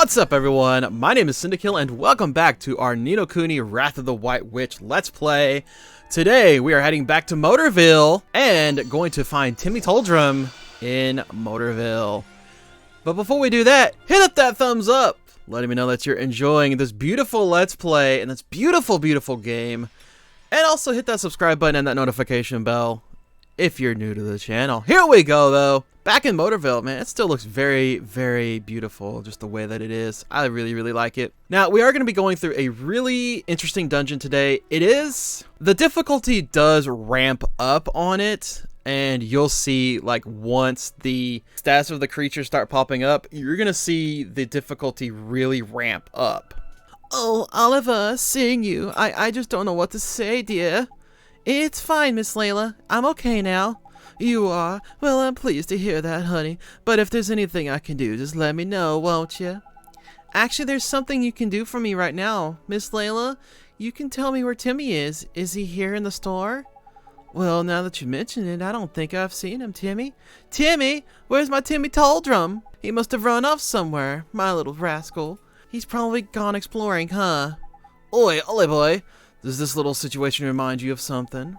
What's up, everyone? My name is Cyndakiel, and welcome back to our Ni no Kuni Wrath of the White Witch Let's Play. Today, we are heading back to Motorville and going to find Timmy Toldrum in Motorville. But before we do that, hit up that thumbs up, letting me know that you're enjoying this beautiful Let's Play and this beautiful, beautiful game. And also hit that subscribe button and that notification bell if you're new to the channel. Here we go, though. Back in Motorville, man, it still looks very, very beautiful, just the way that it is. I really, really like it. Now, we are going to be going through a really interesting dungeon today. The difficulty does ramp up on it, and you'll see, like, once the stats of the creatures start popping up, you're going to see the difficulty really ramp up. Oh, Oliver, seeing you. I just don't know what to say, dear. It's fine, Miss Layla. I'm okay now. You are? Well, I'm pleased to hear that, honey. But if there's anything I can do, just let me know, won't you? Actually, there's something you can do for me right now. Miss Layla, you can tell me where Timmy is. Is he here in the store? Well, now that you mention it, I don't think I've seen him, Timmy. Timmy? Where's my Timmy Toldrum? He must have run off somewhere, my little rascal. He's probably gone exploring, huh? Oi, Ollie boy. Does this little situation remind you of something?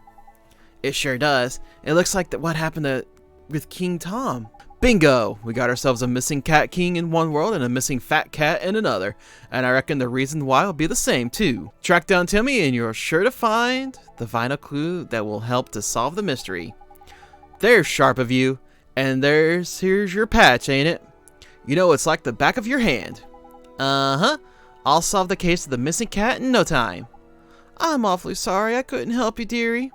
It sure does. It looks like what happened with King Tom. Bingo! We got ourselves a missing cat king in one world and a missing fat cat in another. And I reckon the reason why will be the same, too. Track down Timmy and you're sure to find the final clue that will help to solve the mystery. There's sharp of you. And here's your patch, ain't it? You know, it's like the back of your hand. Uh-huh. I'll solve the case of the missing cat in no time. I'm awfully sorry I couldn't help you, dearie.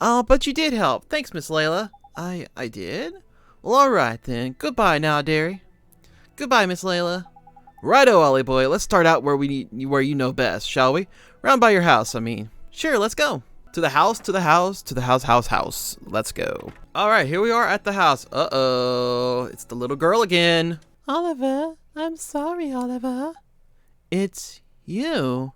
Oh, but you did help. Thanks, Miss Layla. I did? Well, alright then. Goodbye now, dearie. Goodbye, Miss Layla. Righto, Ollie boy. Let's start out where you know best, shall we? Round by your house, I mean. Sure, let's go. To the house, to the house, to the house. Let's go. Alright, here we are at the house. Uh-oh. It's the little girl again. Oliver. I'm sorry, Oliver. It's you.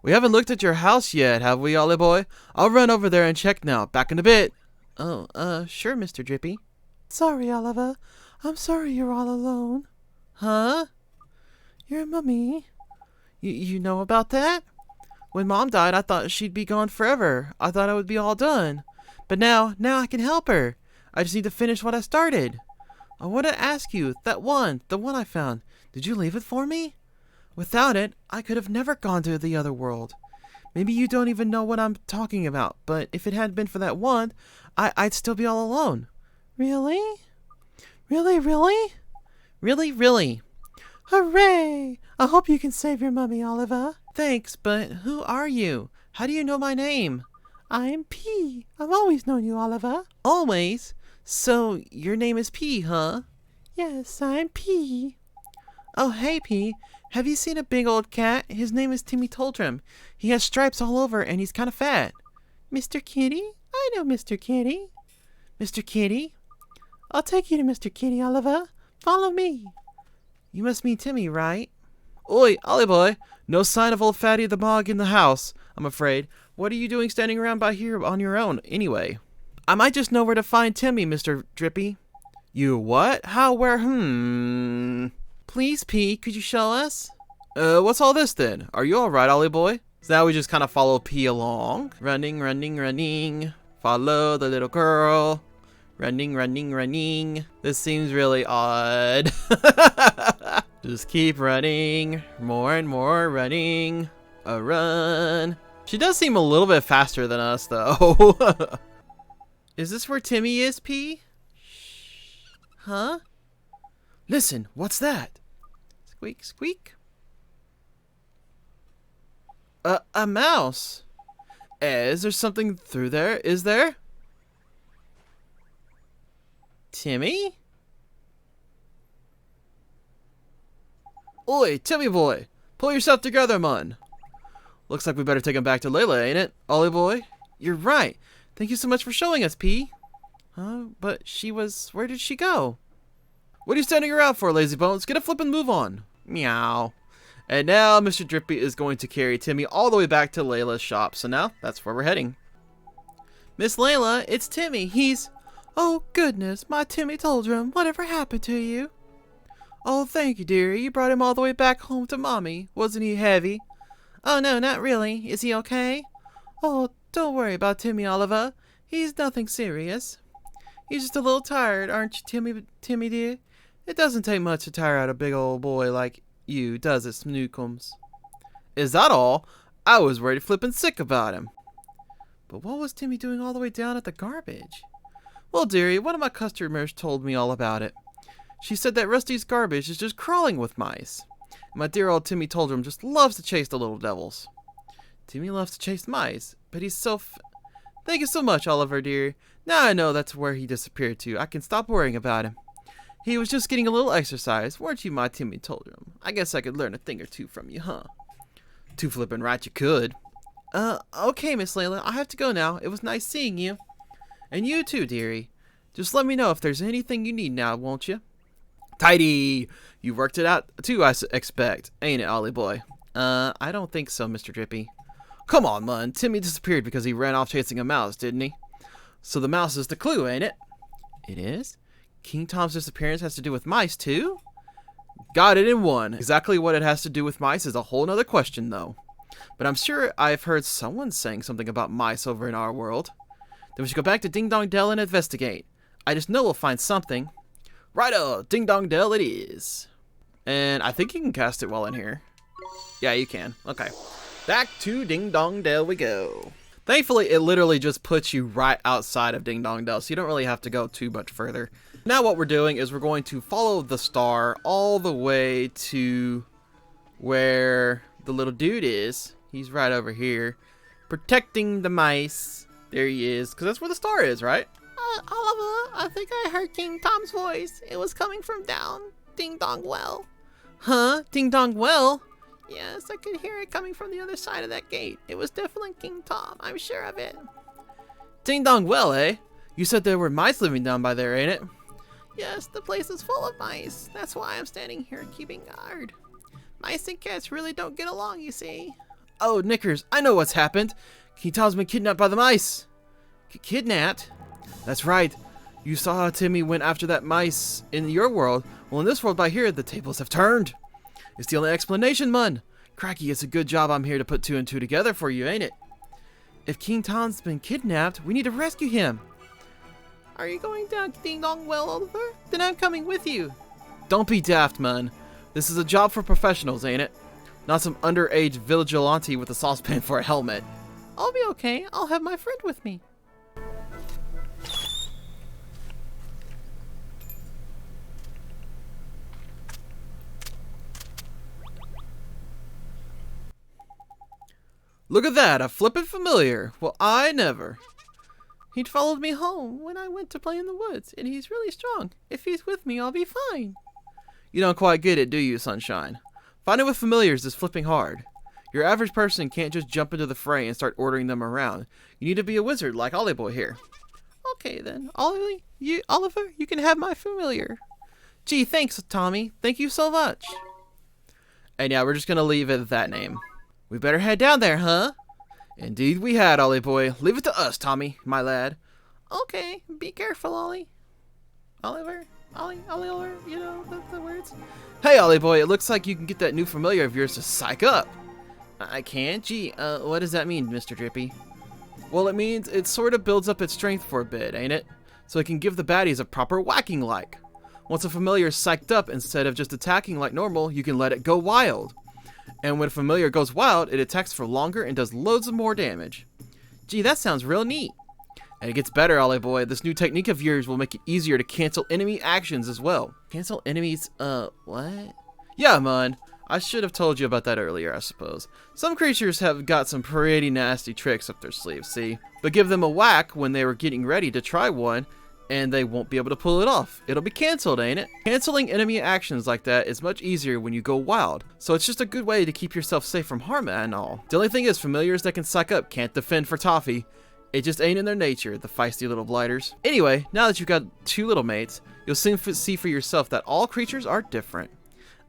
We haven't looked at your house yet, have we, Ollie boy? I'll run over there and check now. Back in a bit. Oh, sure, Mr. Drippy. Sorry, Oliver. I'm sorry you're all alone. Huh? Your mummy. You know about that? When Mom died, I thought she'd be gone forever. I thought I would be all done. But now I can help her. I just need to finish what I started. I want to ask you, the one I found, did you leave it for me? Without it, I could have never gone to the other world. Maybe you don't even know what I'm talking about, but if it hadn't been for that wand, I'd still be all alone. Really? Really? Really? Hooray! I hope you can save your mummy, Oliver. Thanks, but who are you? How do you know my name? I'm P. I've always known you, Oliver. Always? So, your name is P, huh? Yes, I'm P. Oh, hey, P. Have you seen a big old cat? His name is Timmy Toldrum. He has stripes all over and he's kind of fat. Mr. Kitty? I know Mr. Kitty. Mr. Kitty? I'll take you to Mr. Kitty, Oliver. Follow me. You must mean Timmy, right? Oi, Ollie boy. No sign of old Fatty the Mog in the house, I'm afraid. What are you doing standing around by here on your own, anyway? I might just know where to find Timmy, Mr. Drippy. You what? How, where, Please, P, could you show us? What's all this then? Are you alright, Ollie boy? So now we just kind of follow P along. Running. Follow the little girl. Running. This seems really odd. Just keep running. More and more running. A run. She does seem a little bit faster than us, though. Is this where Timmy is, P? Huh? Listen, what's that? Squeak. A mouse. Is there something through there? Is there? Timmy? Oi, Timmy boy. Pull yourself together, man. Looks like we better take him back to Layla, ain't it, Ollie boy? You're right. Thank you so much for showing us, P. Huh? But where did she go? What are you standing around for, lazy bones? Get a flip and move on. Meow. And now Mr. Drippy is going to carry Timmy all the way back to Layla's shop. So now that's where we're heading. Miss Layla, it's Timmy. Oh, goodness, my Timmy Toldrum. Whatever happened to you? Oh, thank you, dearie. You brought him all the way back home to Mommy. Wasn't he heavy? Oh, no, not really. Is he okay? Oh, don't worry about Timmy, Oliver. He's nothing serious. He's just a little tired, aren't you, Timmy dear? It doesn't take much to tire out a big old boy like you, does it, Snookums? Is that all? I was worried flippin' sick about him. But what was Timmy doing all the way down at the garbage? Well, dearie, one of my customers told me all about it. She said that Rusty's garbage is just crawling with mice. My dear old Timmy Toldrum just loves to chase the little devils. Timmy loves to chase mice, but he's so Thank you so much, Oliver, dear. Now I know that's where he disappeared to. I can stop worrying about him. He was just getting a little exercise, weren't you, my Timmy Toldrum? I guess I could learn a thing or two from you, huh? Too flippin' right you could. Okay, Miss Layla, I have to go now. It was nice seeing you. And you too, dearie. Just let me know if there's anything you need now, won't you? Tidy! You worked it out too, I expect. Ain't it, Ollie boy? I don't think so, Mr. Drippy. Come on, man. Timmy disappeared because he ran off chasing a mouse, didn't he? So the mouse is the clue, ain't it? It is? King Tom's disappearance has to do with mice, too? Got it in one. Exactly what it has to do with mice is a whole nother question, though. But I'm sure I've heard someone saying something about mice over in our world. Then we should go back to Ding Dong Dell and investigate. I just know we'll find something. Righto! Ding Dong Dell it is. And I think you can cast it while in here. Yeah, you can. Okay. Back to Ding Dong Dell we go. Thankfully, it literally just puts you right outside of Ding Dong Dell, so you don't really have to go too much further. Now what we're doing is we're going to follow the star all the way to where the little dude is. He's right over here, protecting the mice. There he is, because that's where the star is, right? Oliver, I think I heard King Tom's voice. It was coming from down Ding Dong Well. Huh? Ding Dong Well? Yes, I could hear it coming from the other side of that gate. It was definitely King Tom, I'm sure of it. Ding Dong Well, eh? You said there were mice living down by there, ain't it? Yes, the place is full of mice. That's why I'm standing here keeping guard. Mice and cats really don't get along, you see. Oh, Knickers, I know what's happened. King Tom's been kidnapped by the mice. Kidnapped? That's right. You saw how Timmy went after that mice in your world. Well, in this world by here, the tables have turned. It's the only explanation, mun. Cracky, it's a good job I'm here to put two and two together for you, ain't it? If King Tom's been kidnapped, we need to rescue him. Are you going down to Ding Dong Well, Oliver? Then I'm coming with you. Don't be daft, man. This is a job for professionals, ain't it? Not some underage vigilante with a saucepan for a helmet. I'll be okay. I'll have my friend with me. Look at that, a flippin' familiar. Well, I never. He'd followed me home when I went to play in the woods, and he's really strong. If he's with me, I'll be fine. You don't quite get it, do you, Sunshine? Finding with familiars is flipping hard. Your average person can't just jump into the fray and start ordering them around. You need to be a wizard like Ollie Boy here. Okay then, Oliver, you can have my familiar. Gee, thanks, Tommy. Thank you so much. And yeah, we're just gonna leave it at that name. We better head down there, huh? Indeed we had, Ollie Boy. Leave it to us, Tommy, my lad. Okay, be careful, Ollie. Oliver, Oliver, you know the words. Hey, Ollie Boy, it looks like you can get that new familiar of yours to psych up. I can't? Gee, what does that mean, Mr. Drippy? Well, it means it sort of builds up its strength for a bit, ain't it? So it can give the baddies a proper whacking like. Once a familiar is psyched up, instead of just attacking like normal, you can let it go wild. And when a familiar goes wild, it attacks for longer and does loads of more damage. Gee, that sounds real neat. And it gets better, Ollie Boy. This new technique of yours will make it easier to cancel enemy actions as well. Cancel enemies, what? Yeah, man. I should have told you about that earlier, I suppose. Some creatures have got some pretty nasty tricks up their sleeves, see? But give them a whack when they were getting ready to try one, and they won't be able to pull it off. It'll be canceled, ain't it? Canceling enemy actions like that is much easier when you go wild, so it's just a good way to keep yourself safe from harm and all. The only thing is, familiars that can suck up can't defend for toffee. It just ain't in their nature, the feisty little blighters. Anyway, now that you've got two little mates, you'll soon see for yourself that all creatures are different.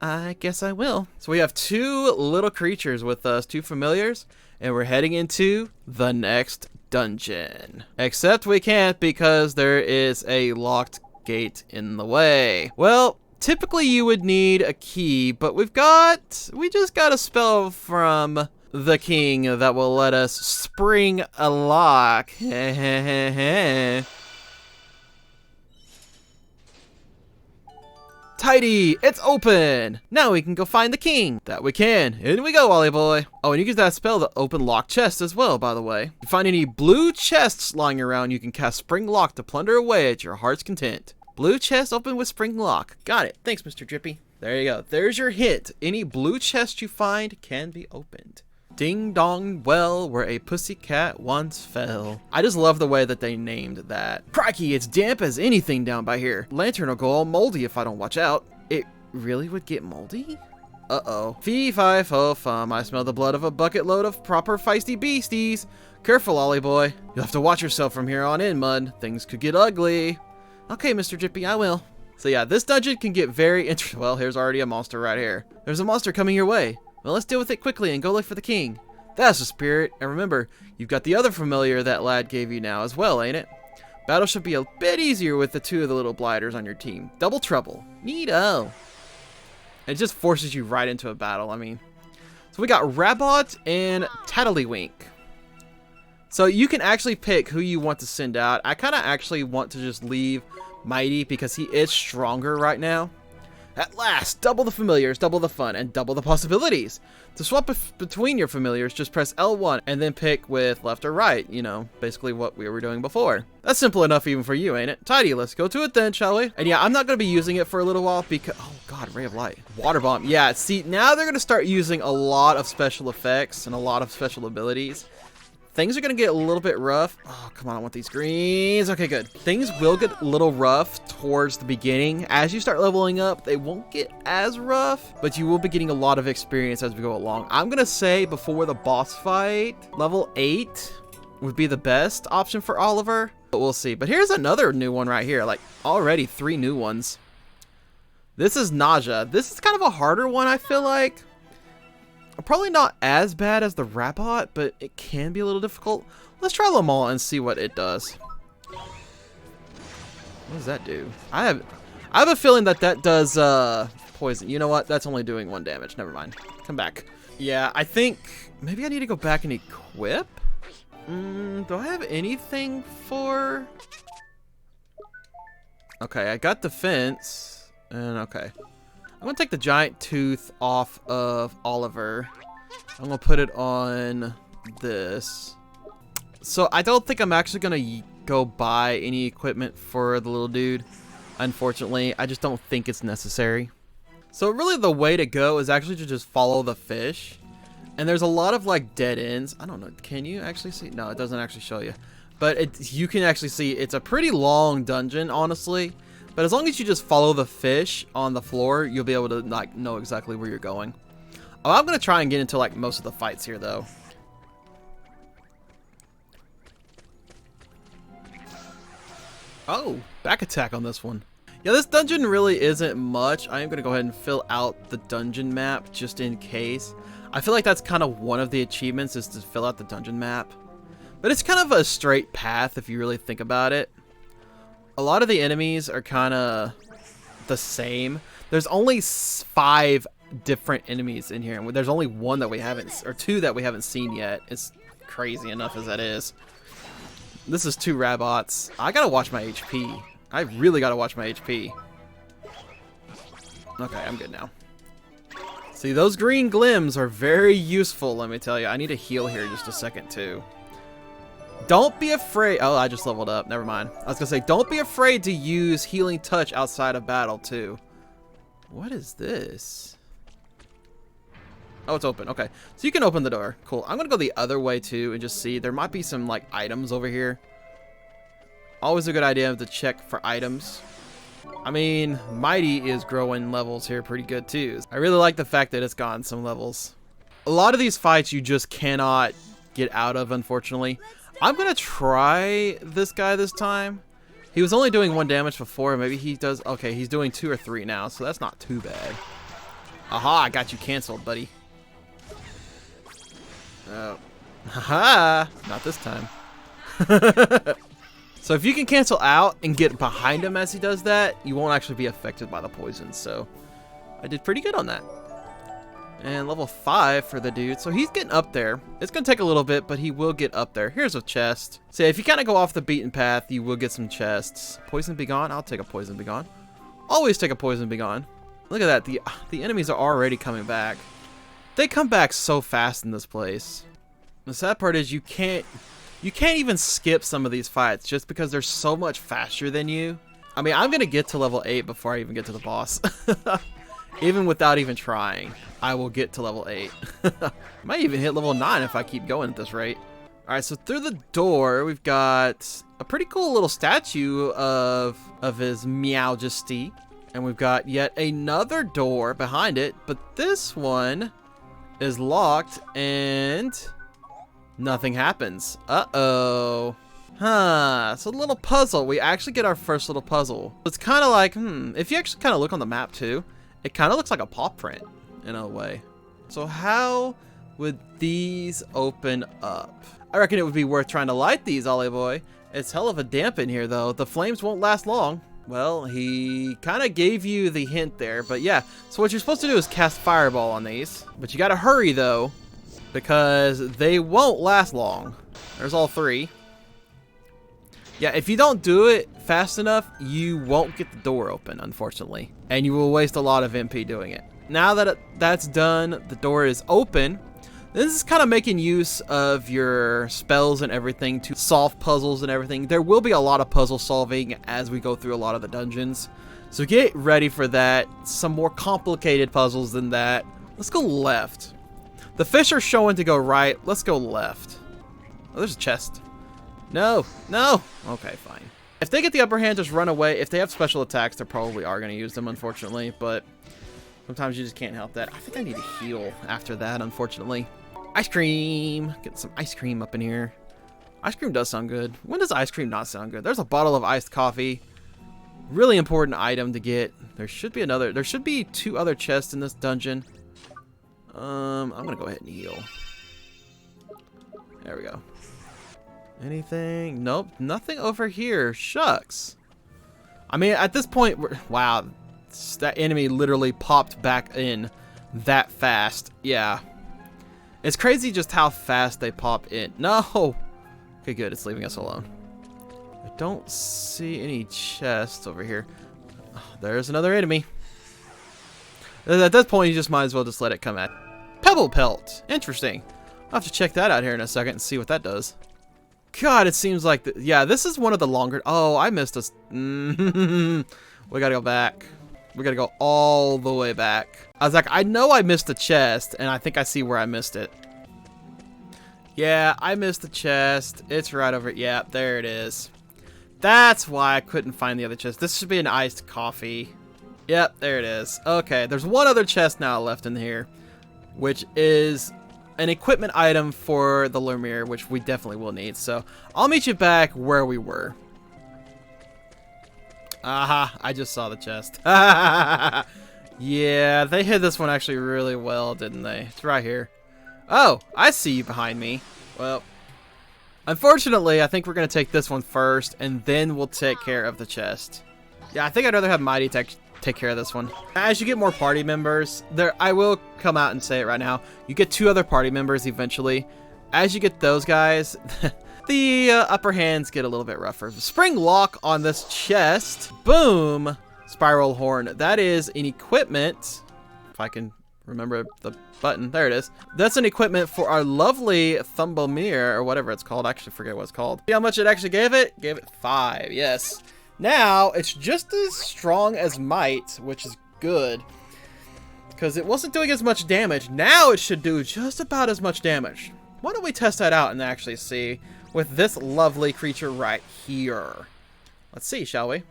I guess I will. So we have two little creatures with us, two familiars, and we're heading into the next dungeon. Except we can't because there is a locked gate in the way. Well, Typically you would need a key, but we just got a spell from the king that will let us spring a lock. Tidy! It's open! Now we can go find the king. That we can. In we go, Ollie boy. Oh, and you use that spell to open locked chests as well, by the way. If you find any blue chests lying around, you can cast Spring Lock to plunder away at your heart's content. Blue chest open with Spring Lock. Got it. Thanks, Mr. Drippy. There you go. There's your hint. Any blue chest you find can be opened. Ding dong well where a pussycat once fell. I just love the way that they named that. Crikey, it's damp as anything down by here. Lantern will go all moldy if I don't watch out. It really would get moldy? Uh-oh. Fee, fi, fo, fum. I smell the blood of a bucket load of proper feisty beasties. Careful, Ollie boy. You'll have to watch yourself from here on in, Mud. Things could get ugly. Okay, Mr. Drippy, I will. So yeah, this dungeon can get very interesting. Well, here's already a monster right here. There's a monster coming your way. Well, let's deal with it quickly and go look for the king. That's the spirit. And remember, you've got the other familiar that lad gave you now as well, ain't it? Battle should be a bit easier with the two of the little blighters on your team. Double trouble. Neato. It just forces you right into a battle, I mean. So we got Rabot and Tattledywink. So you can actually pick who you want to send out. I kind of actually want to just leave Mighty because he is stronger right now. At last, double the familiars, double the fun, and double the possibilities. To swap between your familiars, just press L1 and then pick with left or right. You know, basically what we were doing before. That's simple enough even for you, ain't it? Tidy, let's go to it then, shall we? And yeah, I'm not going to be using it for a little while because... Oh god, Ray of Light. Water Bomb. Yeah, see, now they're going to start using a lot of special effects and a lot of special abilities. Things are going to get a little bit rough. Oh, come on, I want these greens. Okay, good. Things will get a little rough towards the beginning. As you start leveling up, they won't get as rough, but you will be getting a lot of experience as we go along. I'm going to say before the boss fight, level 8 would be the best option for Oliver, but we'll see. But here's another new one right here, like already 3 new ones. This is Nausea. This is kind of a harder one, I feel like. Probably not as bad as the Rabot, but it can be a little difficult. Let's try them all and see what it does. What does that do? I have a feeling that does poison. You know what? That's only doing 1 damage. Never mind. Come back. Yeah, I think maybe I need to go back and equip. Do I have anything for... Okay, I got defense. And okay. I'm going to take the giant tooth off of Oliver. I'm going to put it on this. So I don't think I'm actually going to go buy any equipment for the little dude. Unfortunately, I just don't think it's necessary. So really the way to go is actually to just follow the fish. And there's a lot of like dead ends. I don't know. Can you actually see? No, it doesn't actually show you. But you can actually see it's a pretty long dungeon, honestly. But as long as you just follow the fish on the floor, you'll be able to like know exactly where you're going. Oh, I'm going to try and get into like most of the fights here though. Oh, back attack on this one. Yeah, this dungeon really isn't much. I am going to go ahead and fill out the dungeon map just in case. I feel like that's kind of one of the achievements is to fill out the dungeon map. But it's kind of a straight path if you really think about it. A lot of the enemies are kind of the same. There's only 5 different enemies in here. And there's only 1 that we haven't, or 2 that we haven't seen yet. It's crazy enough as that is. This is 2 Rabots. I gotta watch my HP. I really gotta watch my HP. Okay, I'm good now. See, those green glims are very useful, let me tell you. I need to heal here just a second, too. Don't be afraid. Oh, I just leveled up. Never mind. I was gonna say, don't be afraid to use Healing Touch outside of battle, too. What is this? Oh, it's open. Okay. So you can open the door. Cool. I'm gonna go the other way, too, and just see. There might be some, like, items over here. Always a good idea to check for items. I mean, Mighty is growing levels here pretty good, too. I really like the fact that it's gotten some levels. A lot of these fights you just cannot get out of, unfortunately. I'm going to try this guy this time. He was only doing 1 damage before. Maybe he does... Okay, he's doing 2 or 3 now, so that's not too bad. Aha, I got you canceled, buddy. Oh. Haha! Not this time. So if you can cancel out and get behind him as he does that, you won't actually be affected by the poison. So I did pretty good on that. And level 5 for the dude. So he's getting up there. It's going to take a little bit, but he will get up there. Here's a chest. So if you kind of go off the beaten path, you will get some chests. Poison be gone? I'll take a poison be gone. Always take a poison be gone. Look at that. The enemies are already coming back. They come back so fast in this place. The sad part is you can't even skip some of these fights just because they're so much faster than you. I mean, I'm going to get to level 8 before I even get to the boss. Even without even trying, I will get to level 8. Might even hit level 9 if I keep going at this rate. All right, so through the door, we've got a pretty cool little statue of his Meowjestiy. And we've got yet another door behind it, but this one is locked and nothing happens. Uh-oh. Huh, it's a little puzzle. We actually get our first little puzzle. It's kind of like, if you actually kind of look on the map too, it kind of looks like a paw print in a way. So how would these open up? I reckon it would be worth trying to light these, Ollie boy. It's hell of a damp in here though. The flames won't last long. Well, he kind of gave you the hint there, but yeah. So what you're supposed to do is cast fireball on these, but you got to hurry though, because they won't last long. There's all 3. Yeah, if you don't do it fast enough, you won't get the door open, unfortunately. And you will waste a lot of MP doing it. Now that that's done, the door is open. This is kind of making use of your spells and everything to solve puzzles and everything. There will be a lot of puzzle solving as we go through a lot of the dungeons. So get ready for that. Some more complicated puzzles than that. Let's go left. The fish are showing to go right. Let's go left. Oh, there's a chest. No, no. Okay, fine. If they get the upper hand, just run away. If they have special attacks, they probably are going to use them, unfortunately. But sometimes you just can't help that. I think I need to heal after that, unfortunately. Ice cream. Get some ice cream up in here. Ice cream does sound good. When does ice cream not sound good? There's a bottle of iced coffee. Really important item to get. There should be another. There should be 2 other chests in this dungeon. I'm going to go ahead and heal. There we go. Anything? Nope, nothing over here. Shucks. I mean, at this point, wow, that enemy literally popped back in that fast. Yeah. It's crazy just how fast they pop in. No! Okay, good. It's leaving us alone. I don't see any chests over here. Oh, there's another enemy. At this point, you just might as well just let it come at. Pebble Pelt. Interesting. I'll have to check that out here in a second and see what that does. God, it seems like... yeah, this is one of the longer... Oh, I missed us. We gotta go back. We gotta go all the way back. I was like, I know I missed the chest, and I think I see where I missed it. Yeah, I missed the chest. It's right over... yeah, there it is. That's why I couldn't find the other chest. This should be an iced coffee. Yep, there it is. Okay, there's one other chest now left in here, which is an equipment item for the Lemire, which we definitely will need. So I'll meet you back where we were. Aha, I just saw the chest. Yeah, they hid this one actually really well, didn't they? It's right here. Oh, I see you behind me. Well, unfortunately, I think we're going to take this one first, and then we'll take care of the chest. Yeah, I think I'd rather have Mighty take care of this one. As you get more party members, I will come out and say it right now, you get 2 other party members eventually. As you get those guys, the upper hands get a little bit rougher. Spring lock on this chest. Boom. Spiral horn. That is an equipment. If I can remember the button. There it is. That's an equipment for our lovely Thumblemere, or whatever it's called. I actually forget what it's called. See how much it actually gave it? Gave it 5. Yes. Now, it's just as strong as Might, which is good, because it wasn't doing as much damage. Now it should do just about as much damage. Why don't we test that out and actually see with this lovely creature right here? Let's see, shall we?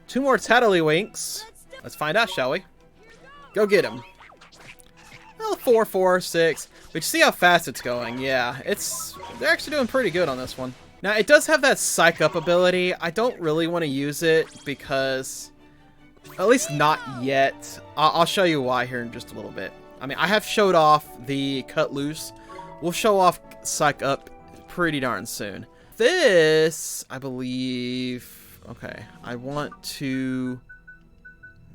2 more Tattletywinks. Let's find out, shall we? Go get him. Well, 4, 4, 6. But you see how fast it's going. Yeah, they're actually doing pretty good on this one. Now, it does have that psych up ability. I don't really want to use it because, at least not yet. I'll show you why here in just a little bit. I mean, I have showed off the cut loose. We'll show off psych up pretty darn soon. this, I believe... Okay, I want to...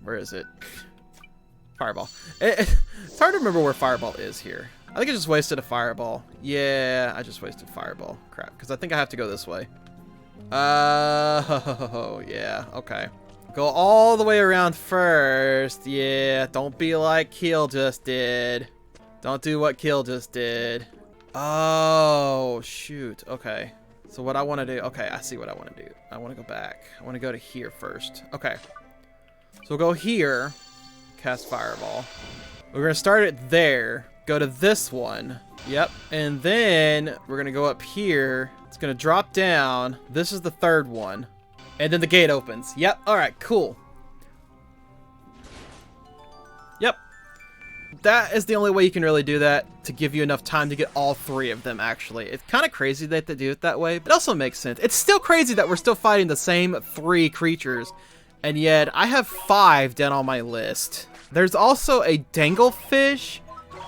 Where is it? Fireball. It's hard to remember where Fireball is here. I think I just wasted a Fireball. Yeah, I just wasted Fireball. Crap, because I think I have to go this way. Oh, yeah, okay. Go all the way around first. Yeah, don't be like Keel just did. Don't do what Keel just did. Oh, shoot. Okay. So what I want to do... Okay, I see what I want to do. I want to go back. I want to go to here first. Okay. So we'll go here. Cast Fireball. We're going to start it there. Go to this one. Yep. And then we're going to go up here. It's going to drop down. This is the third one. And then the gate opens. Yep. All right, cool. Yep. That is the only way you can really do that, to give you enough time to get all three of them, actually. It's kind of crazy that they do it that way, but it also makes sense. It's still crazy that we're still fighting the same 3 creatures, and yet I have 5 down on my list. There's also a danglefish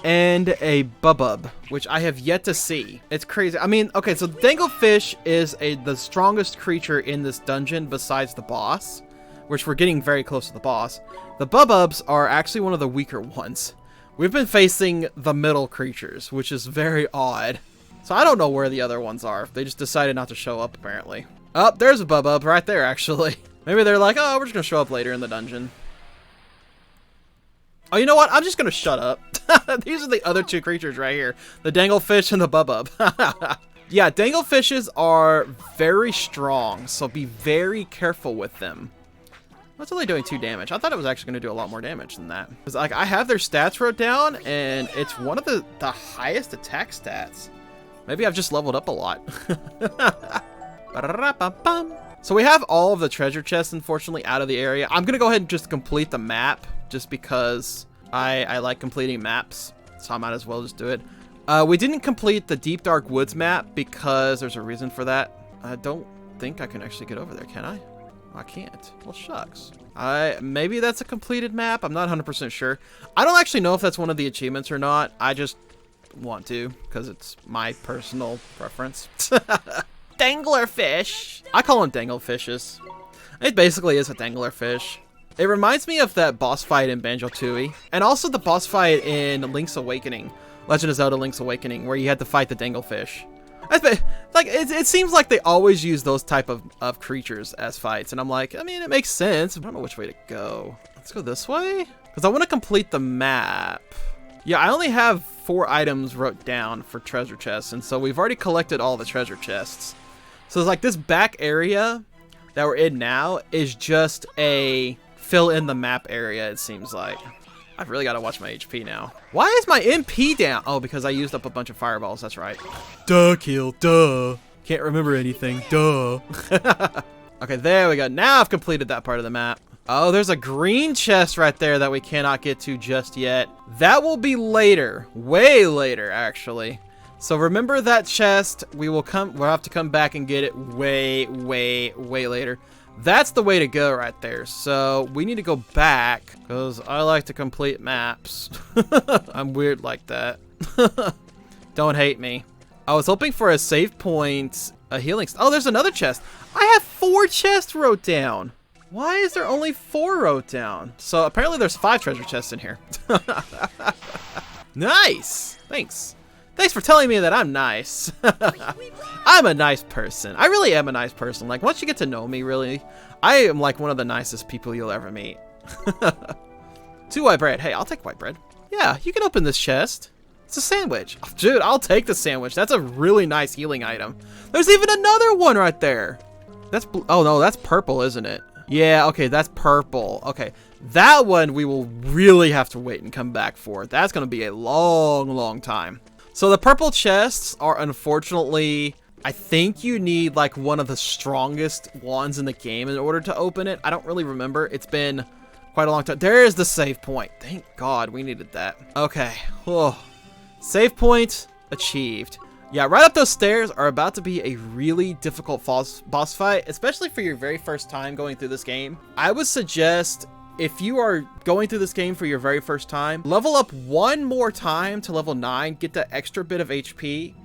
and a bubub, which I have yet to see. It's crazy. I mean, okay, so danglefish is the strongest creature in this dungeon besides the boss, which we're getting very close to the boss. The bububs are actually one of the weaker ones. We've been facing the middle creatures, which is very odd. So I don't know where the other ones are. They just decided not to show up, apparently. Oh, there's a bubub right there, actually. Maybe they're like, oh, we're just going to show up later in the dungeon. Oh, you know what? I'm just going to shut up. These are the other 2 creatures right here. The danglefish and the bubub. Yeah, danglefishes are very strong, so be very careful with them. That's only doing 2 damage. I thought it was actually going to do a lot more damage than that. Because like, I have their stats wrote down, and it's one of the highest attack stats. Maybe I've just leveled up a lot. So we have all of the treasure chests, unfortunately, out of the area. I'm going to go ahead and just complete the map, just because I like completing maps. So I might as well just do it. We didn't complete the Deep Dark Woods map because there's a reason for that. I don't think I can actually get over there, can I? I can't. Well, shucks. Maybe that's a completed map. I'm not 100% sure. I don't actually know if that's one of the achievements or not. I just want to, because it's my personal preference. Danglerfish. I call them danglefishes. It basically is a danglerfish. It reminds me of that boss fight in Banjo-Tooie, and also the boss fight in Link's Awakening, Legend of Zelda Link's Awakening, where you had to fight the danglefish. Like, it seems like they always use those type of creatures as fights, and I'm like, I mean, it makes sense. I don't know which way to go. Let's go this way, because I want to complete the map. Yeah, I only have 4 items wrote down for treasure chests, and so we've already collected all the treasure chests. So it's like this back area that we're in now is just a fill in the map area, it seems like. I've really got to watch my HP now. Why is my MP down? Oh, because I used up a bunch of fireballs. That's right. Duh, Keel. Duh. Can't remember anything. Duh. Okay, there we go. Now I've completed that part of the map. Oh, there's a green chest right there that we cannot get to just yet. That will be later. Way later, actually. So remember that chest. We'll have to come back and get it way later. That's the way to go right there. So we need to go back because I like to complete maps. I'm weird like that. Don't hate me. I was hoping for a save point, a healing. Oh, there's another chest. I have 4 chests wrote down. Why is there only 4 wrote down? So apparently there's 5 treasure chests in here. Nice. Thanks. Thanks for telling me that I'm nice. I'm a nice person. I really am a nice person. Like, once you get to know me, really, I am like one of the nicest people you'll ever meet. 2 white bread. Hey, I'll take white bread. Yeah, you can open this chest. It's a sandwich. Oh, dude, I'll take the sandwich. That's a really nice healing item. There's even another one right there. That's oh no, that's purple, isn't it? Yeah, okay, that's purple. Okay, that one we will really have to wait and come back for. That's going to be a long time. So the purple chests are, unfortunately, I think you need like one of the strongest wands in the game in order to open it. I don't really remember. It's been quite a long time. There is the save point. Thank God we needed that. Okay. Oh. Save point achieved. Yeah, right up those stairs are about to be a really difficult boss fight, especially for your very first time going through this game. I would suggest, if you are going through this game for your very first time, level up 1 more time to level 9, get that extra bit of HP,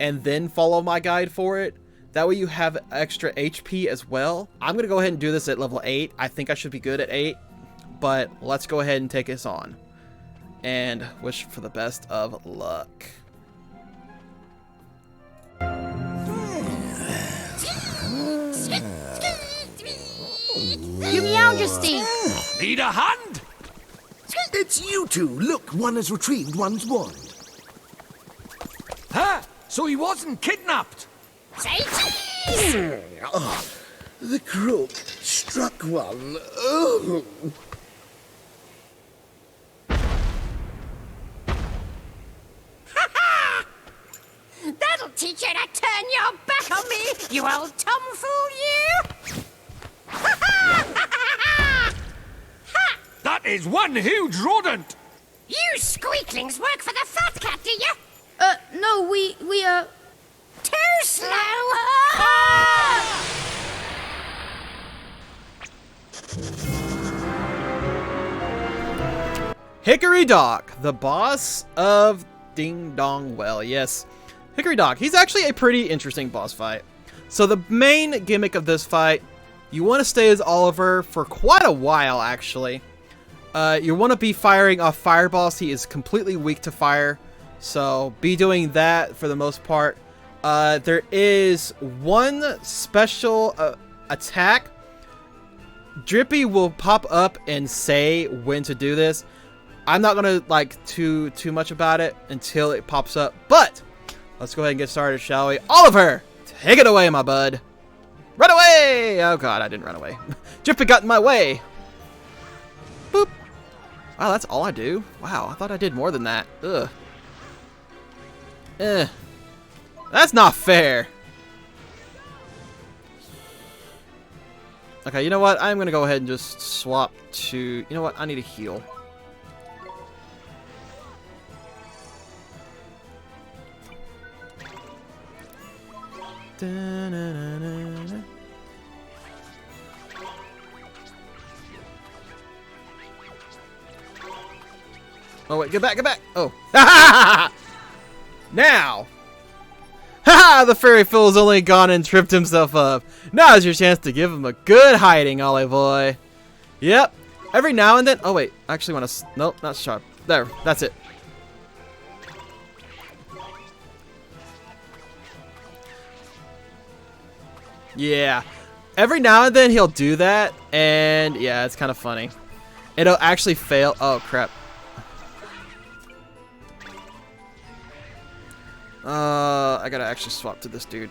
and then follow my guide for it. That way you have extra HP as well. I'm gonna go ahead and do this at level 8. I think I should be good at 8, but let's go ahead and take this on and wish for the best of luck. You Meowjestiy! Need a hand? It's you two. Look, one has retrieved one's wand. Huh? So he wasn't kidnapped? Say cheese! Oh, the crook struck one. Oh. That'll teach you to turn your back on me, you old tomfool, you! That is one huge rodent! You squeaklings work for the fat cat, do you? No, we Too slow! Hickory Dock, the boss of Ding Dong Well. Yes, Hickory Dock. He's actually a pretty interesting boss fight. So the main gimmick of this fight, you want to stay as Oliver for quite a while, actually. You want to be firing off fireballs. He is completely weak to fire, so be doing that for the most part. There is one special attack. Drippy will pop up and say when to do this. I'm not gonna like too much about it until it pops up, but let's go ahead and get started, shall we? Oliver, take it away, my bud. Run away! Oh god, I didn't run away. Drippy got in my way. Boop. Wow, that's all I do? Wow, I thought I did more than that. Ugh. That's not fair. Okay, you know what? I'm gonna go ahead and just swap to... You know what? I need a heal. Da-na-na-na-na. Oh wait, get back, get back! Oh. Now! Haha! The fairy fool's only gone and tripped himself up. Now's your chance to give him a good hiding, Ollie boy. Yep. Every now and then... Oh wait, I actually want to... Nope, not sharp. There, that's it. Yeah. Every now and then he'll do that, and yeah, it's kind of funny. It'll actually fail. Oh, crap. I gotta actually swap to this dude.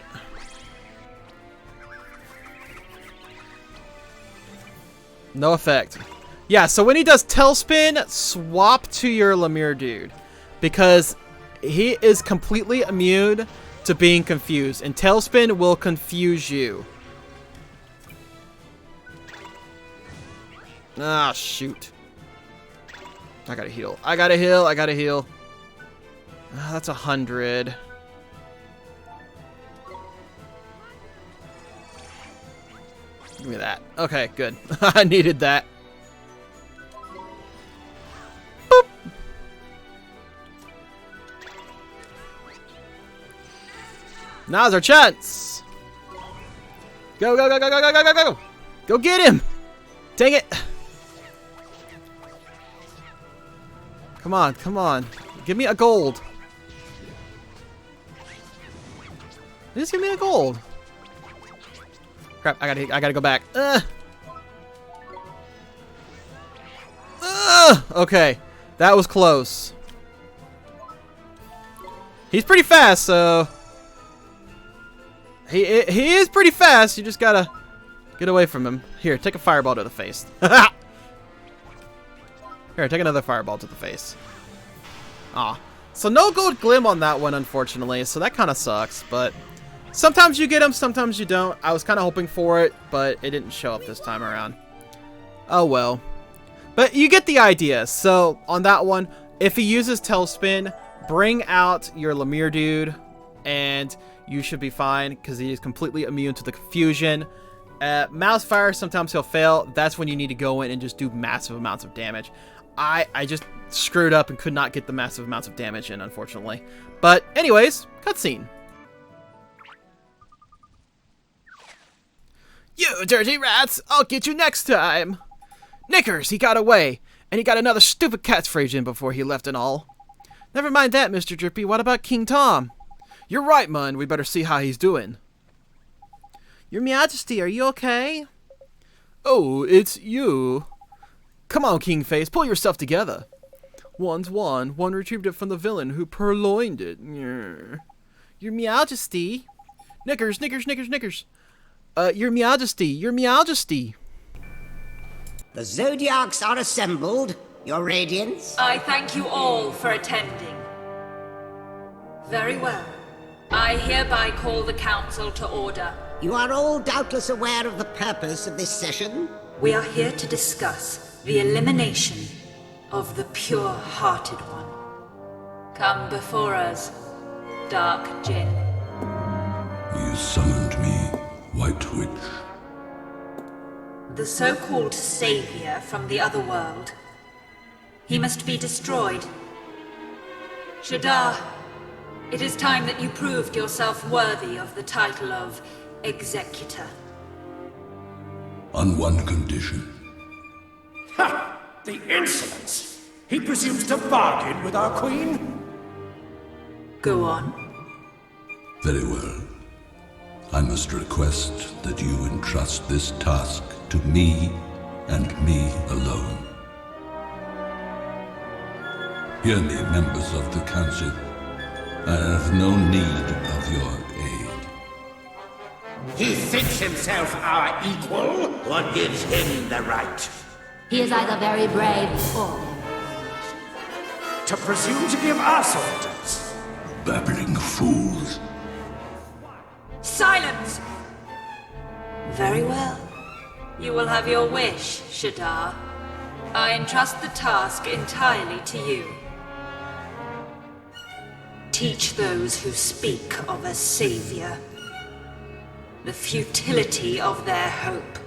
No effect. Yeah, so when he does tailspin, swap to your Lemire dude. Because he is completely immune to being confused, and tailspin will confuse you. Ah, shoot. I gotta heal. I gotta heal. I gotta heal. Ah, that's 100. Give me that. Okay, good. I needed that. Boop. Now's our chance. Go, go, go, go, go, go, go, go, go. Go get him. Dang it. Come on, come on. Give me a gold. Just give me a gold. Crap, I gotta go back. Okay. That was close. He's pretty fast, so... He is pretty fast. You just gotta get away from him. Here, take a fireball to the face. Here, take another fireball to the face. Aw. So no gold glim on that one, unfortunately. So that kind of sucks, but... Sometimes you get them, sometimes you don't. I was kind of hoping for it, but it didn't show up this time around. Oh well. But you get the idea. So on that one, if he uses tailspin, bring out your Lemire dude, and you should be fine because he is completely immune to the confusion. Mouse fire, sometimes he'll fail. That's when you need to go in and just do massive amounts of damage. I just screwed up and could not get the massive amounts of damage in, unfortunately. But anyways, cutscene. You dirty rats! I'll get you next time! Knickers, he got away, and he got another stupid catchphrase in before he left and all. Never mind that, Mr. Drippy, what about King Tom? You're right, Mun, we better see how he's doing. Your Meowjestiy, are you okay? Oh, it's you. Come on, King Face, pull yourself together. One's one retrieved it from the villain who purloined it. Your Meowjestiy. Knickers. Your Meowjestiy. The Zodiacs are assembled, Your Radiance. I thank you all for attending. Very well. I hereby call the council to order. You are all doubtless aware of the purpose of this session. We are here to discuss the elimination of the pure-hearted one. Come before us, Dark Jinn. You summoned me, White Witch. The so-called savior from the other world. He must be destroyed. Shadar, it is time that you proved yourself worthy of the title of Executor. On one condition. Ha! The insolence! He presumes to bargain with our queen? Go on. Very well. I must request that you entrust this task to me and me alone. Hear me, members of the council. I have no need of your aid. He thinks himself our equal? What gives him the right? He is either very brave or... To presume to give us orders? Babbling fools. Silence! Very well. You will have your wish, Shadar. I entrust the task entirely to you. Teach those who speak of a savior the futility of their hope.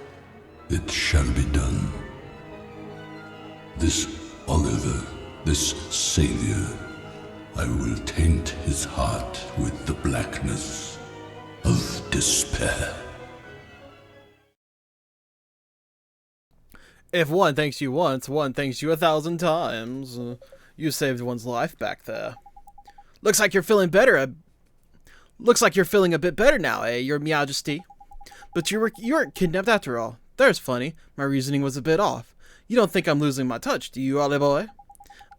It shall be done. This Oliver, this savior, I will taint his heart with the blackness of despair. If one thanks you once, one thanks you 1,000 times. You saved one's life back there. Looks like you're feeling better. Looks like you're feeling a bit better now, eh, Your Meowjestiy? But you weren't kidnapped after all. There's funny. My reasoning was a bit off. You don't think I'm losing my touch, do you, Ollie boy?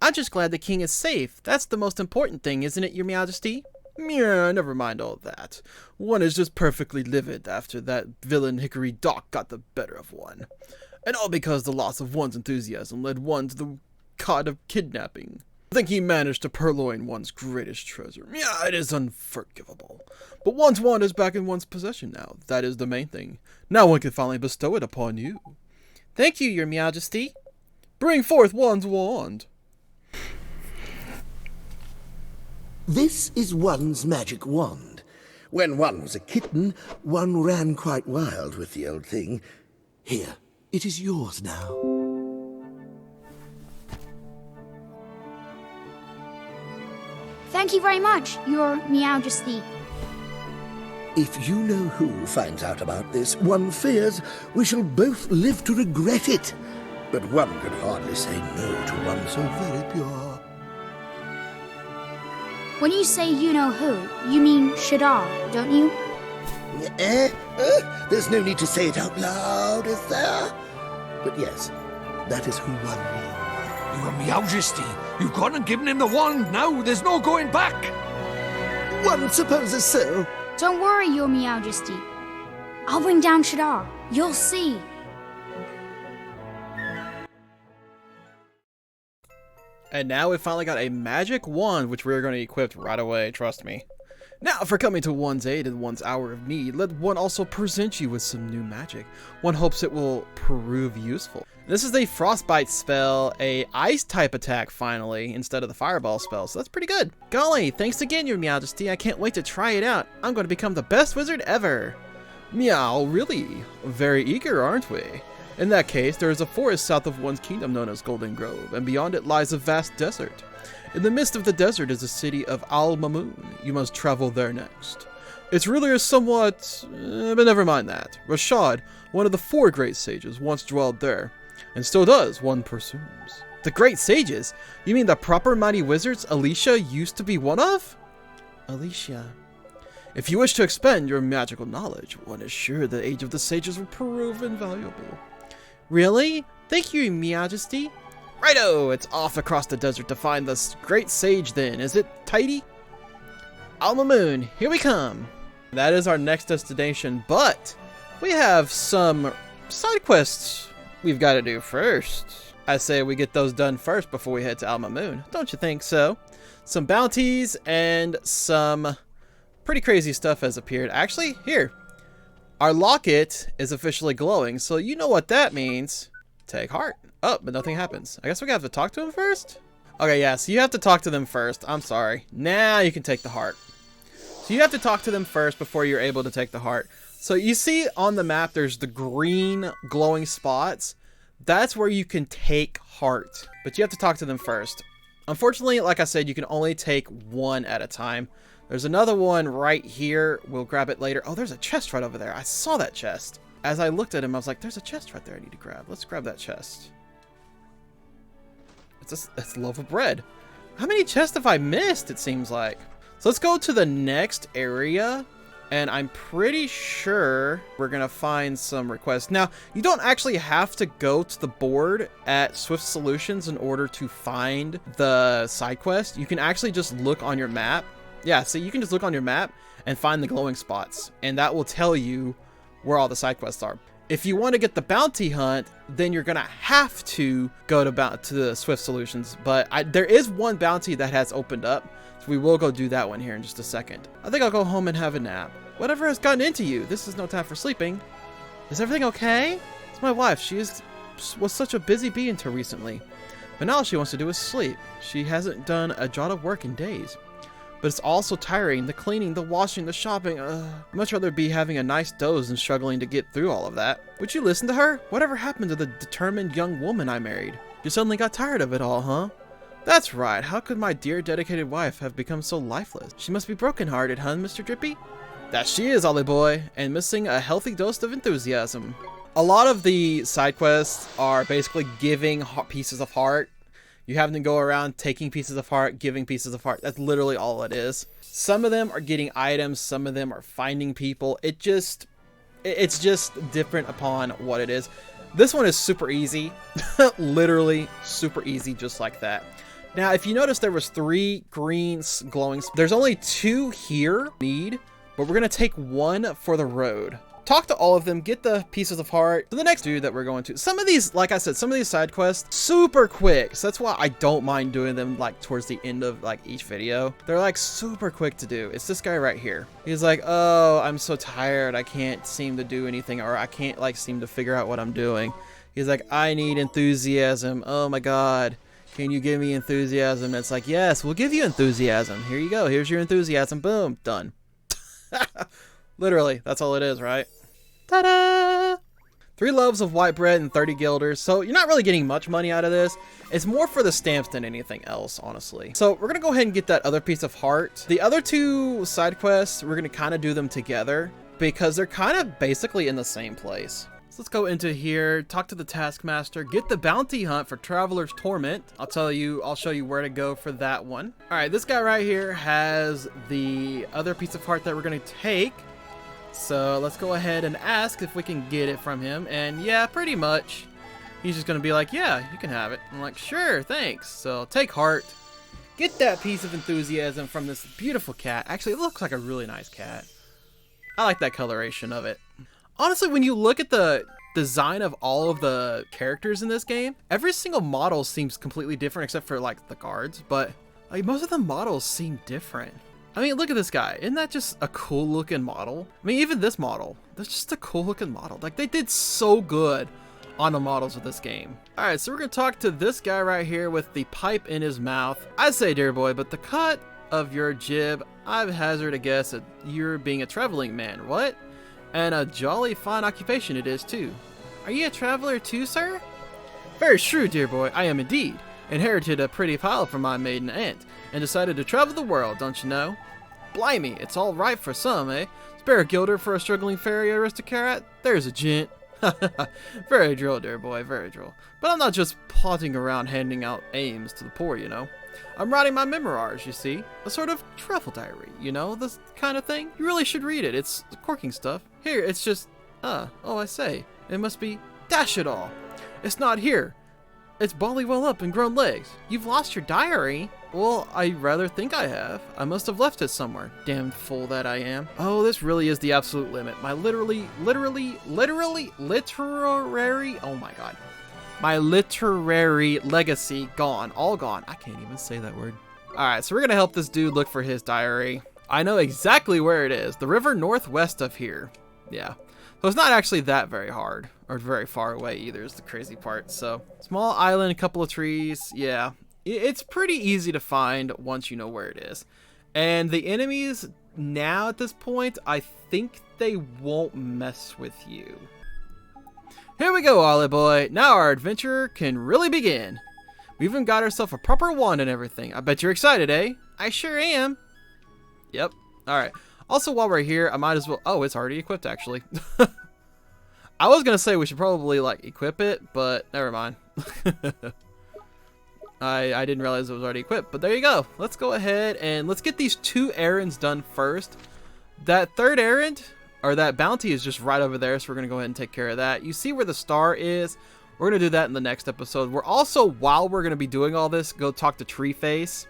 I'm just glad the king is safe. That's the most important thing, isn't it, Your Meowjestiy? Yeah, never mind all that. One is just perfectly livid after that villain Hickory Dock got the better of one. And all because the loss of one's enthusiasm led one to the god of kidnapping. I think he managed to purloin one's greatest treasure. Yeah, it is unforgivable. But one's wand is back in one's possession now. That is the main thing. Now one can finally bestow it upon you. Thank you, Your Meowjestiy. Bring forth one's wand. This is one's magic wand. When one was a kitten, one ran quite wild with the old thing. Here, it is yours now. Thank you very much, Your Meowjestiy. If you know who finds out about this, one fears we shall both live to regret it. But one could hardly say no to one so very pure. When you say you know who, you mean Shadar, don't you? There's no need to say it out loud, is there? But yes, that is who one means. Your Meowjestiy, you've gone and given him the wand now. There's no going back. One supposes so. Don't worry, Your Meowjestiy. I'll bring down Shadar. You'll see. And now we finally got a magic wand, which we're going to equip right away, trust me. Now, for coming to one's aid in one's hour of need, let one also present you with some new magic. One hopes it will prove useful. This is a frostbite spell, a ice type attack finally, instead of the fireball spell, so that's pretty good. Golly, thanks again, Your Meowjestiy. I can't wait to try it out. I'm going to become the best wizard ever. Meow, really? Very eager, aren't we? In that case, there is a forest south of one's kingdom known as Golden Grove, and beyond it lies a vast desert. In the midst of the desert is the city of Al Mamoon. You must travel there next. Its ruler is somewhat... but never mind that. Rashad, one of the 4 great sages, once dwelled there. And still does, one presumes. The great sages? You mean the proper mighty wizards Alicia used to be one of? Alicia. If you wish to expend your magical knowledge, one is sure the age of the sages will prove invaluable. Really? Thank you, Meowjestiy. Righto, it's off across the desert to find this great sage then. Is it tidy? Alma Moon, here we come. That is our next destination, but we have some side quests we've got to do first. I say we get those done first before we head to Alma Moon. Don't you think so? Some bounties and some pretty crazy stuff has appeared. Actually, here. Our locket is officially glowing, so you know what that means. Take heart. Oh, but nothing happens. I guess we have to talk to him first? Okay, yeah, so you have to talk to them first. I'm sorry. Now you can take the heart. So you have to talk to them first before you're able to take the heart. So you see on the map, there's the green glowing spots. That's where you can take heart, but you have to talk to them first. Unfortunately, like I said, you can only take one at a time. There's another one right here. We'll grab it later. Oh, there's a chest right over there. I saw that chest. As I looked at him, I was like, there's a chest right there I need to grab. Let's grab that chest. It's a loaf of bread. How many chests have I missed, it seems like? So let's go to the next area. And I'm pretty sure we're going to find some requests. Now, you don't actually have to go to the board at Swift Solutions in order to find the side quest. You can actually just look on your map. Yeah, so you can just look on your map and find the glowing spots. And that will tell you where all the side quests are. If you want to get the bounty hunt, then you're going to have to go to the Swift Solutions. But there is one bounty that has opened up. So we will go do that one here in just a second. I think I'll go home and have a nap. Whatever has gotten into you? This is no time for sleeping. Is everything okay? It's my wife. She was such a busy bee until recently. But now all she wants to do is sleep. She hasn't done a jot of work in days. But it's all so tiring. The cleaning, the washing, the shopping. I'd much rather be having a nice doze than struggling to get through all of that. Would you listen to her? Whatever happened to the determined young woman I married? You suddenly got tired of it all, huh? That's right. How could my dear dedicated wife have become so lifeless? She must be broken-hearted, huh, Mr. Drippy? That she is, Ollie boy, and missing a healthy dose of enthusiasm. A lot of the side quests are basically giving pieces of heart. You have to go around taking pieces of heart, giving pieces of heart. That's literally all it is. Some of them are getting items, some of them are finding people. It's just different upon what it is. This one is super easy. Literally super easy, just like that. Now, if you notice, there was 3 green glowing. There's only 2 here but we're gonna take 1 for the road. Talk to all of them, get the pieces of heart. So the next dude that we're going to, some of these, like I said, some of these side quests, super quick. So that's why I don't mind doing them like towards the end of like each video. They're like super quick to do. It's this guy right here. He's like, oh, I'm so tired. I can't seem to do anything, or I can't like seem to figure out what I'm doing. He's like, I need enthusiasm. Oh my God. Can you give me enthusiasm? It's like, yes, we'll give you enthusiasm. Here you go. Here's your enthusiasm. Boom. Done. Literally, that's all it is, right? Ta-da! 3 loaves of white bread and 30 guilders. So you're not really getting much money out of this. It's more for the stamps than anything else, honestly. So we're gonna go ahead and get that other piece of heart. The other 2 side quests, we're gonna kind of do them together because they're kind of basically in the same place. So let's go into here, talk to the taskmaster, get the bounty hunt for Traveler's Torment. I'll show you where to go for that one. All right, this guy right here has the other piece of heart that we're gonna take. So let's go ahead and ask if we can get it from him. And yeah, pretty much. He's just gonna be like, yeah, you can have it. I'm like, sure, thanks. So take heart. Get that piece of enthusiasm from this beautiful cat. Actually, it looks like a really nice cat. I like that coloration of it. Honestly, when you look at the design of all of the characters in this game, every single model seems completely different except for like the guards, but like most of the models seem different. I mean, look at this guy. Isn't that just a cool looking model? I mean, even this model, that's just a cool looking model. Like they did so good on the models of this game. All right, so we're gonna talk to this guy right here with the pipe in his mouth. I say, dear boy, but the cut of your jib, I've hazard a guess that you're being a traveling man. What? And a jolly fine occupation it is too. Are you a traveler too, sir? Very true, dear boy, I am indeed. Inherited a pretty pile from my maiden aunt, and decided to travel the world, don't you know? Blimey, it's all right for some, eh? Spare a guilder for a struggling fairy aristocrat? There's a gent. Very droll, dear boy, very droll. But I'm not just potting around handing out aims to the poor, you know. I'm writing my memoirs, you see. A sort of travel diary, you know, this kind of thing. You really should read it. It's corking stuff. Here, it's just, oh, I say. It must be, dash it all. It's not here. It's bally well up and grown legs. You've lost your diary? Well, I rather think I have. I must have left it somewhere. Damned fool that I am. Oh, this really is the absolute limit. My literary, oh my god. My literary legacy gone. All gone. I can't even say that word. Alright, so we're gonna help this dude look for his diary. I know exactly where it is. The river northwest of here. Yeah. So it's not actually that very hard. Or very far away either is the crazy part. So, small island, a couple of trees. Yeah. It's pretty easy to find once you know where it is. And the enemies now at this point, I think they won't mess with you. Here we go, Ollie boy. Now our adventure can really begin. We even got ourselves a proper wand and everything. I bet you're excited, eh? I sure am. Yep. Alright. Also, while we're here, I might as well... Oh, it's already equipped, actually. I was going to say we should probably, like, equip it, but never mind. I didn't realize it was already equipped, but there you go. Let's go ahead and let's get these 2 errands done first. That third errand, or that bounty, is just right over there, so we're going to go ahead and take care of that. You see where the star is? We're going to do that in the next episode. We're also, while we're going to be doing all this, go talk to Treeface,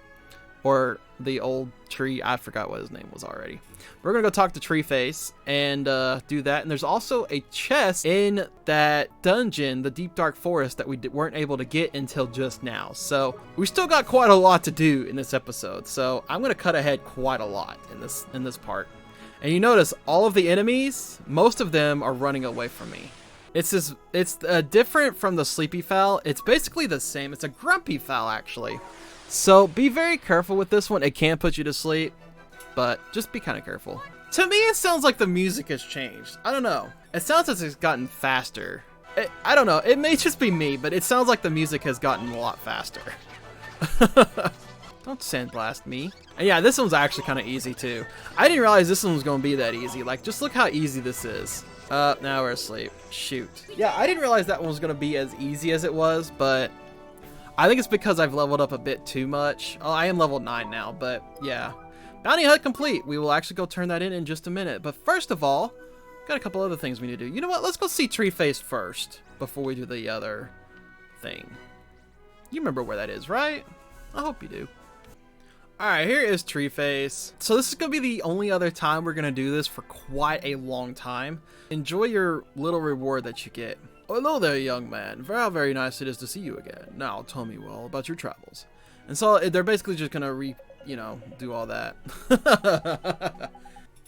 or the old tree. I forgot what his name was already. We're going to go talk to Treeface and do that. And there's also a chest in that dungeon, the Deep Dark Forest, that we weren't able to get until just now. So we still got quite a lot to do in this episode. So I'm going to cut ahead quite a lot in this part. And you notice all of the enemies, most of them are running away from me. It's different from the sleepy fowl. It's basically the same. It's a grumpy fowl, actually. So be very careful with this one. It can put you to sleep, but just be kind of careful. To me, it sounds like the music has changed. I don't know. It sounds as it's gotten faster. I don't know. It may just be me, but it sounds like the music has gotten a lot faster. Don't sandblast me. And yeah, this one's actually kind of easy too. I didn't realize this one was going to be that easy. Like, just look how easy this is. Now we're asleep. Shoot. Yeah, I didn't realize that one was going to be as easy as it was, but I think it's because I've leveled up a bit too much. Oh, I am level 9 now, but yeah. Bounty hut complete. We will actually go turn that in just a minute. But first of all, got a couple other things we need to do. You know what? Let's go see Treeface first before we do the other thing. You remember where that is, right? I hope you do. Alright, here is Treeface. So this is going to be the only other time we're going to do this for quite a long time. Enjoy your little reward that you get. Hello there, young man. Very, very nice it is to see you again. Now, tell me all about your travels. And so they're basically just going to do all that.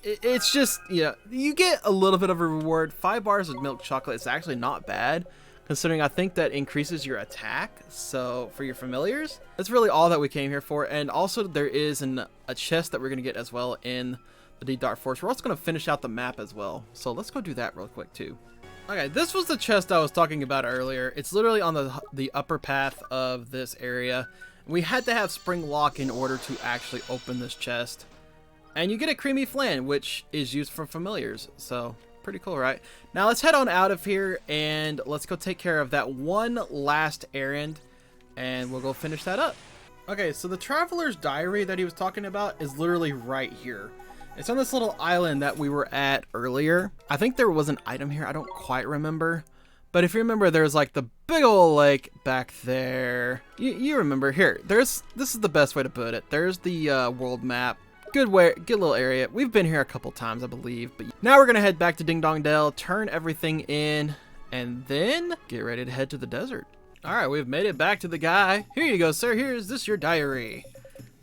It's just, you get a little bit of a reward. 5 bars of milk chocolate is actually not bad, considering I think that increases your attack. So for your familiars, that's really all that we came here for. And also there is a chest that we're going to get as well in the Deep Dark Forest. We're also going to finish out the map as well. So let's go do that real quick too. Okay, this was the chest I was talking about earlier. It's literally on the upper path of this area. We had to have Spring Lock in order to actually open this chest. And you get a creamy flan, which is used for familiars. So, pretty cool, right? Now, let's head on out of here, and let's go take care of that one last errand, and we'll go finish that up. Okay, so the Traveler's Diary that he was talking about is literally right here. It's on this little island that we were at earlier. I think there was an item here. I don't quite remember. But if you remember, there's like the big old lake back there. You remember. Here, this is the best way to put it. There's the world map. Good little area. We've been here a couple times, I believe. But now we're going to head back to Ding Dong Dell, turn everything in, and then get ready to head to the desert. All right, we've made it back to the guy. Here you go, sir. Is this your diary?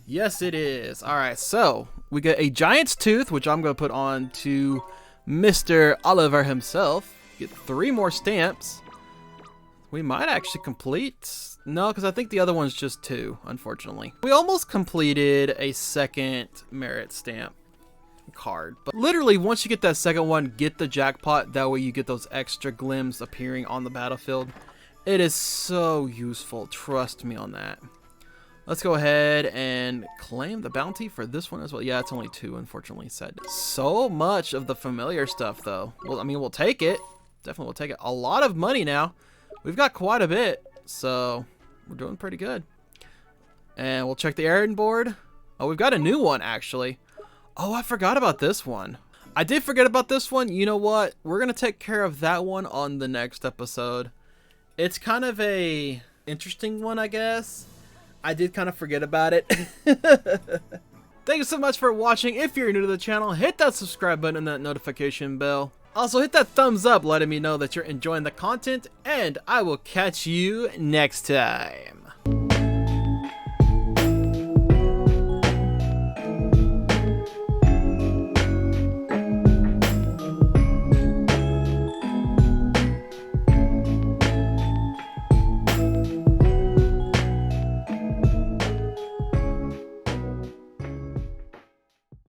Yes, it is. All right, so we got a giant's tooth, which I'm going to put on to Mr. Oliver himself. Get 3 more stamps. We might actually complete. No, because I think the other one's just 2, unfortunately. We almost completed a second merit stamp card. But literally, once you get that second one, get the jackpot. That way you get those extra glims appearing on the battlefield. It is so useful. Trust me on that. Let's go ahead and claim the bounty for this one as well. Yeah, it's only 2, unfortunately, said. So much of the familiar stuff, though. Well, I mean, we'll take it. Definitely we'll take it. A lot of money now. We've got quite a bit, so we're doing pretty good. And we'll check the errand board. Oh, we've got a new one, actually. Oh, I forgot about this one. I did forget about this one. You know what? We're going to take care of that one on the next episode. It's kind of a interesting one, I guess. I did kind of forget about it. Thank you so much for watching. If you're new to the channel, hit that subscribe button and that notification bell. Also, hit that thumbs up letting me know that you're enjoying the content, and I will catch you next time.